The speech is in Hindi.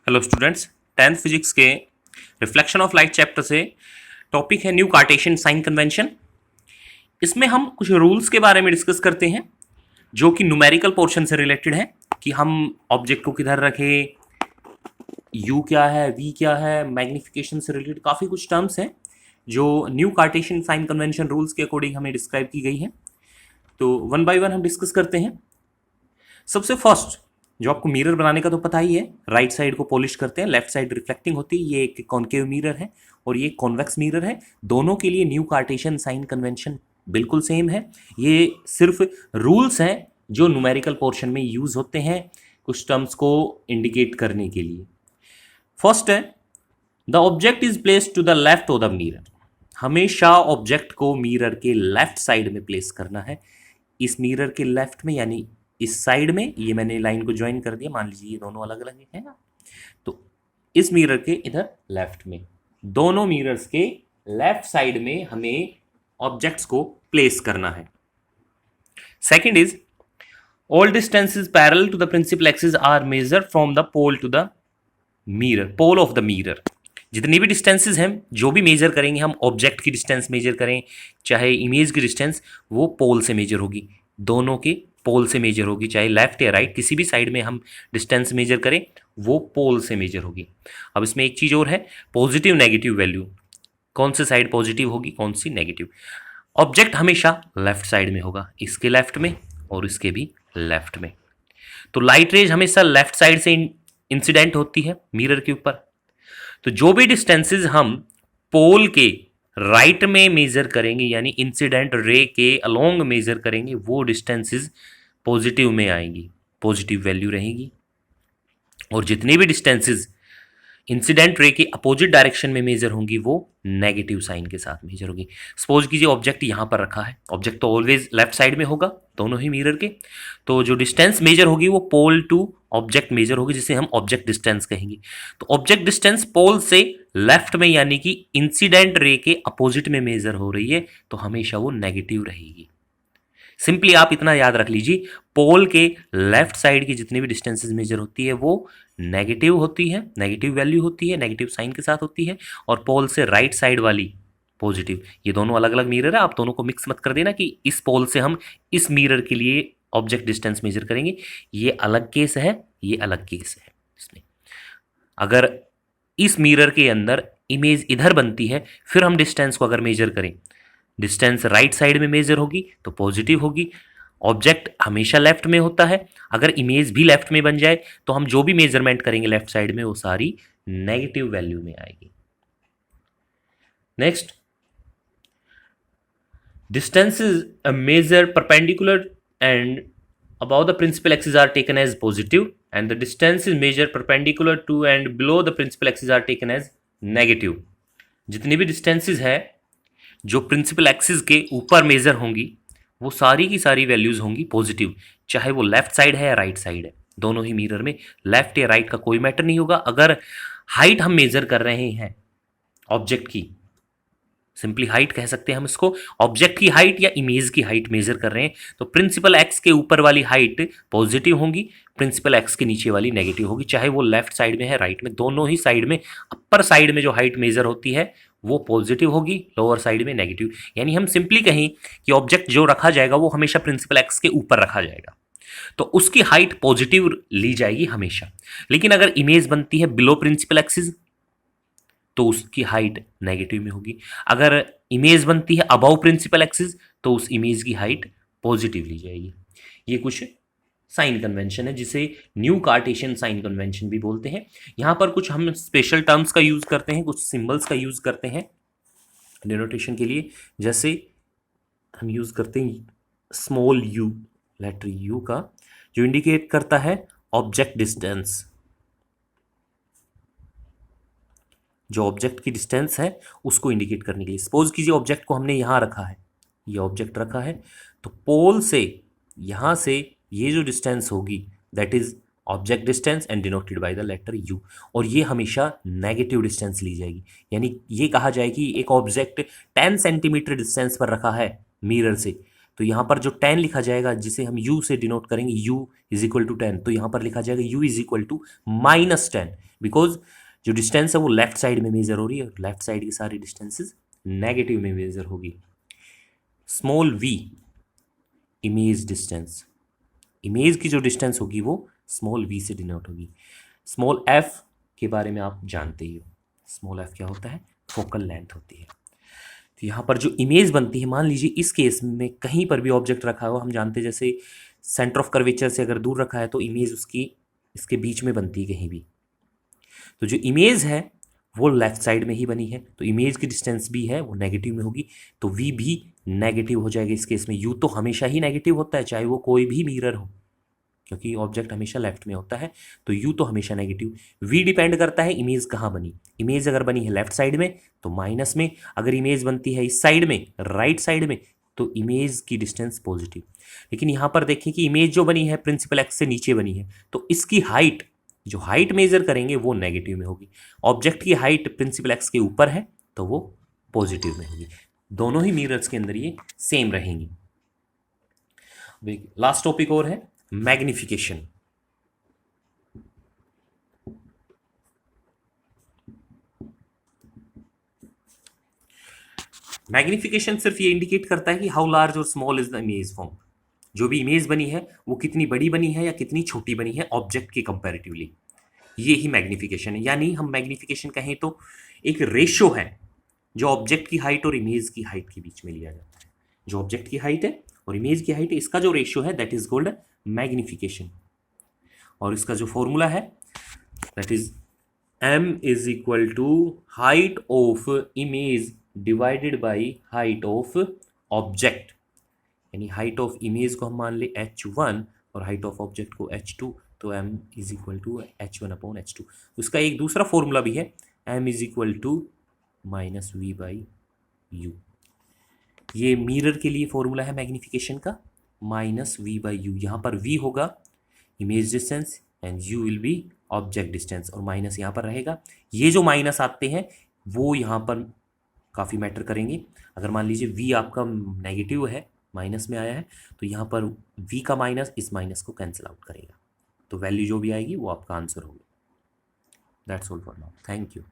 हेलो स्टूडेंट्स, 10th फिजिक्स के रिफ्लेक्शन ऑफ लाइट चैप्टर से टॉपिक है न्यू कार्टेशियन साइन कन्वेंशन। इसमें हम कुछ रूल्स के बारे में डिस्कस करते हैं जो कि न्यूमेरिकल पोर्शन से रिलेटेड है कि हम ऑब्जेक्ट को किधर रखें, यू क्या है, वी क्या है, मैग्निफिकेशन से रिलेटेड काफ़ी कुछ टर्म्स हैं जो new Cartesian sign convention rules के अकॉर्डिंग हमें डिस्क्राइब की गई है। तो वन बाय वन हम डिस्कस करते हैं। सबसे फर्स्ट, जो आपको मिरर बनाने का तो पता ही है, राइट साइड को पॉलिश करते हैं, लेफ्ट साइड रिफ्लेक्टिंग होती है। ये एक कॉन्केव मिरर है और ये कॉन्वेक्स मिरर है। दोनों के लिए न्यू कार्टेशियन साइन कन्वेंशन बिल्कुल सेम है। ये सिर्फ रूल्स हैं जो न्यूमेरिकल पोर्शन में यूज होते हैं कुछ टर्म्स को इंडिकेट करने के लिए। फर्स्ट है, the object is placed to the left of the mirror. हमेशा ऑब्जेक्ट को मिरर के लेफ्ट साइड में प्लेस करना है। इस मिरर के लेफ्ट में यानी इस साइड में, ये मैंने लाइन को ज्वाइन कर दिया, मान लीजिए ये दोनों अलग अलग है ना, तो इस मिरर के इधर लेफ्ट में, दोनों मिरर्स के लेफ्ट साइड में हमें ऑब्जेक्ट्स को प्लेस करना है। Second is, all distances parallel to the principal axis are measured from the pole to the mirror, pole of the mirror. जितनी भी डिस्टेंसेस हैं, जो भी मेजर करेंगे हम, ऑब्जेक्ट की डिस्टेंस मेजर करें चाहे इमेज की डिस्टेंस, वो पोल से मेजर होगी, दोनों के पोल से मेजर होगी। चाहे लेफ्ट या राइट किसी भी साइड में हम डिस्टेंस मेजर करें वो पोल से मेजर होगी। अब इसमें एक चीज़ और है, पॉजिटिव नेगेटिव वैल्यू, कौन सी साइड पॉजिटिव होगी कौन सी नेगेटिव। ऑब्जेक्ट हमेशा लेफ्ट साइड में होगा, इसके लेफ्ट में और इसके भी लेफ्ट में। तो लाइट रेज हमेशा लेफ्ट साइड से इंसिडेंट होती है मिरर के ऊपर। तो जो भी डिस्टेंसेस हम पोल के राइट में मेजर करेंगे यानी इंसिडेंट रे के अलोंग मेजर करेंगे, वो डिस्टेंसेस पॉजिटिव में आएंगी, पॉजिटिव वैल्यू रहेगी। और जितनी भी डिस्टेंसेस इंसिडेंट रे के अपोजिट डायरेक्शन में मेजर होंगी वो नेगेटिव साइन के साथ मेजर होगी। सपोज कीजिए ऑब्जेक्ट यहाँ पर रखा है, ऑब्जेक्ट तो ऑलवेज लेफ्ट साइड में होगा दोनों ही मिरर के, तो जो डिस्टेंस मेजर होगी वो पोल टू ऑब्जेक्ट मेजर होगी, जिसे हम ऑब्जेक्ट डिस्टेंस कहेंगे। तो ऑब्जेक्ट डिस्टेंस पोल से लेफ्ट में यानी कि इंसिडेंट रे के अपोजिट में मेजर हो रही है तो हमेशा वो नेगेटिव रहेगी। सिंपली आप इतना याद रख लीजिए, पोल के लेफ्ट साइड की जितनी भी डिस्टेंसेस मेजर होती है वो नेगेटिव होती है, नेगेटिव वैल्यू होती है, नेगेटिव साइन के साथ होती है। और पोल से राइट साइड वाली पॉजिटिव। ये दोनों अलग अलग मिरर है, आप दोनों को मिक्स मत कर देना कि इस पोल से हम इस मिरर के लिए ऑब्जेक्ट डिस्टेंस मेजर करेंगे। ये अलग केस है, ये अलग केस है। इसमें अगर इस मिरर के अंदर इमेज इधर बनती है, फिर हम डिस्टेंस को अगर मेजर करें, डिस्टेंस राइट साइड में मेजर होगी तो पॉजिटिव होगी। ऑब्जेक्ट हमेशा लेफ्ट में होता है, अगर इमेज भी लेफ्ट में बन जाए तो हम जो भी मेजरमेंट करेंगे लेफ्ट साइड में वो सारी नेगेटिव वैल्यू में आएगी। Next, distances measure perpendicular and above the principal axis are taken as positive and the distances measured perpendicular to and below the principal axis are taken as negative। जितनी भी डिस्टेंसेस है जो प्रिंसिपल एक्सिस के ऊपर मेजर होंगी वो सारी की सारी वैल्यूज होंगी पॉजिटिव, चाहे वो लेफ्ट साइड है या राइट साइड है। दोनों ही मिरर में लेफ्ट या राइट का कोई मैटर नहीं होगा। अगर हाइट हम मेजर कर रहे हैं ऑब्जेक्ट की, सिंपली हाइट कह सकते हैं हम इसको, ऑब्जेक्ट की हाइट या इमेज की हाइट मेजर कर रहे हैं तो प्रिंसिपल एक्स के ऊपर वाली हाइट पॉजिटिव होगी, प्रिंसिपल एक्स के नीचे वाली नेगेटिव होगी, चाहे वो लेफ्ट साइड में है राइट में। दोनों ही साइड में अपर साइड में जो हाइट मेजर होती है वो पॉजिटिव होगी, लोअर साइड में नेगेटिव। यानी हम सिंपली कहें कि ऑब्जेक्ट जो रखा जाएगा वो हमेशा प्रिंसिपल एक्स के ऊपर रखा जाएगा तो उसकी हाइट पॉजिटिव ली जाएगी हमेशा। लेकिन अगर इमेज बनती है बिलो प्रिंसिपल एक्सिस तो उसकी हाइट नेगेटिव में होगी। अगर इमेज बनती है अबव प्रिंसिपल एक्सिस तो उस इमेज की हाइट पॉजिटिव ली जाएगी। ये कुछ साइन कन्वेंशन है जिसे न्यू कार्टेशियन साइन कन्वेंशन भी बोलते हैं। यहाँ पर कुछ हम स्पेशल टर्म्स का यूज करते हैं, कुछ सिंबल्स का यूज करते हैं डिनोटेशन के लिए। जैसे हम यूज करते हैं स्मॉल यू, लेटर यू का, जो इंडिकेट करता है ऑब्जेक्ट डिस्टेंस। जो ऑब्जेक्ट की डिस्टेंस है उसको इंडिकेट करने के लिए, सपोज कीजिए ऑब्जेक्ट को हमने यहाँ रखा है, ये ऑब्जेक्ट रखा है, तो पोल से यहाँ से ये जो डिस्टेंस होगी that is object distance and denoted by the letter u. और ये हमेशा नेगेटिव डिस्टेंस ली जाएगी। यानी ये कहा जाए कि एक ऑब्जेक्ट 10 सेंटीमीटर डिस्टेंस पर रखा है मिरर से, तो यहाँ पर जो 10 लिखा जाएगा जिसे हम u से डिनोट करेंगे, u इज इक्वल टू 10, तो यहाँ पर लिखा जाएगा u is equal to -10, because जो डिस्टेंस है वो लेफ्ट साइड में मेजर हो रही है, लेफ्ट साइड की सारी डिस्टेंसेज नेगेटिव में मेजर होगी। Small v image distance, image की जो डिस्टेंस होगी वो स्मॉल v से डिनोट होगी। स्मॉल f के बारे में आप जानते ही हो, स्मॉल f क्या होता है, फोकल लेंथ होती है। तो यहाँ पर जो इमेज बनती है, मान लीजिए इस केस में कहीं पर भी ऑब्जेक्ट रखा हो, हम जानते हैं जैसे सेंटर ऑफ कर्वेचर से अगर दूर रखा है तो इमेज उसकी इसके बीच में बनती है कहीं भी, तो जो इमेज है वो लेफ्ट साइड में ही बनी है, तो इमेज की डिस्टेंस भी है वो नेगेटिव में होगी, तो v भी नेगेटिव हो जाएगा इस केस में। u तो हमेशा ही नेगेटिव होता है चाहे वो कोई भी मिरर हो, क्योंकि ऑब्जेक्ट हमेशा लेफ्ट में होता है, तो u तो हमेशा नेगेटिव। v डिपेंड करता है इमेज कहाँ बनी, इमेज अगर बनी है लेफ्ट साइड में तो माइनस में, अगर इमेज बनती है इस साइड में राइट साइड में तो इमेज की डिस्टेंस पॉजिटिव। लेकिन यहाँ पर देखें कि इमेज जो बनी है प्रिंसिपल एक्स से नीचे बनी है, तो इसकी हाइट, जो हाइट मेजर करेंगे वो नेगेटिव में होगी। ऑब्जेक्ट की हाइट प्रिंसिपल एक्स के ऊपर है तो वो पॉजिटिव में होगी। दोनों ही मिरर्स के अंदर ये सेम रहेंगी। लास्ट टॉपिक और है मैग्निफिकेशन। मैग्निफिकेशन सिर्फ ये इंडिकेट करता है कि हाउ लार्ज और small is the image form, जो भी इमेज बनी है वो कितनी बड़ी बनी है या कितनी छोटी बनी है ऑब्जेक्ट के कंपैरेटिवली, ये ही मैग्निफिकेशन है। यानी हम मैग्निफिकेशन कहें तो एक रेशो है जो ऑब्जेक्ट की हाइट और इमेज की हाइट के बीच में लिया जाता है। जो ऑब्जेक्ट की हाइट है और इमेज की हाइट है, इसका जो रेशियो है दैट इज कॉल्ड मैग्निफिकेशन। और इसका जो फॉर्मूला है that is m is equal to height of image divided by height of object, यानी हाइट ऑफ इमेज को हम मान ले h1 और हाइट ऑफ ऑब्जेक्ट को h2, तो m is equal to h1 upon h2। उसका एक दूसरा फॉर्मूला भी है, m is equal to minus v by u. ये मिरर के लिए फॉर्मूला है मैग्निफिकेशन का, माइनस वी बाई यू। यहाँ पर v होगा image distance and u will be object distance, और माइनस यहाँ पर रहेगा। ये जो माइनस आते हैं वो यहाँ पर काफ़ी मैटर करेंगे। अगर मान लीजिए v आपका नेगेटिव है, माइनस में आया है, तो यहाँ पर v का माइनस इस माइनस को कैंसिल आउट करेगा, तो वैल्यू जो भी आएगी वो आपका आंसर होगा। That's all for now, thank you.